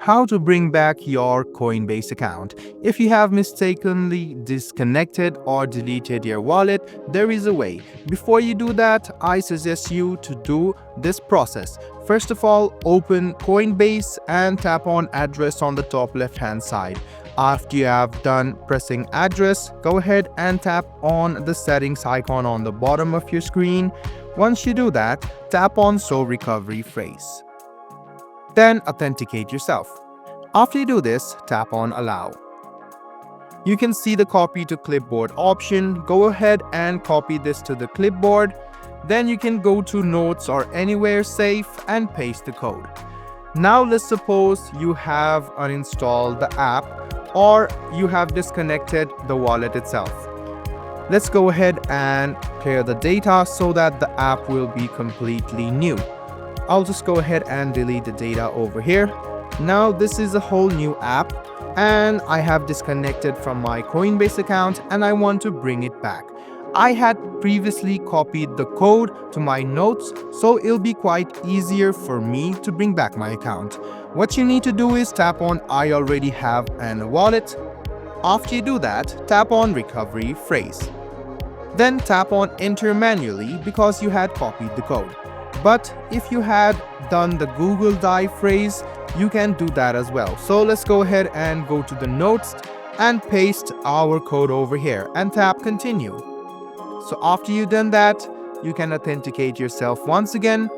how to bring back your Coinbase account. If you have mistakenly disconnected or deleted your wallet, there is a way. Before you do that, I suggest you to do this process. First of all, open Coinbase and tap on address on the top left hand side. After you have done pressing address, go ahead and tap on the settings icon on the bottom of your screen. Once you do that, tap on show recovery phrase. Then authenticate yourself. After you do this, tap on allow. You can see the copy to clipboard option. Go ahead and copy this to the clipboard. Then you can go to notes or anywhere safe and paste the code. Now let's suppose you have uninstalled the app or you have disconnected the wallet itself. Let's go ahead and clear the data so that the app will be completely new. I'll just go ahead and delete the data over here. Now this is a whole new app and I have disconnected from my Coinbase account and I want to bring it back. I had previously copied the code to my notes, so it'll be quite easier for me to bring back my account. What you need to do is tap on I already have an wallet. After you do that, tap on recovery phrase. Then tap on enter manually because you had copied the code. But if you had done the Google Drive phrase, you can do that as well. So let's go ahead and go to the notes and paste our code over here and tap continue. So after you've done that, you can authenticate yourself once again.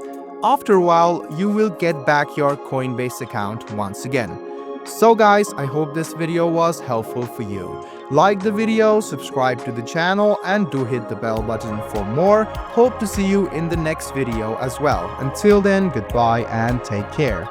After a while, you will get back your Coinbase account once again. So guys, I hope this video was helpful for you. Like the video, subscribe to the channel and do hit the bell button for more. Hope to see you in the next video as well. Until then, goodbye and take care.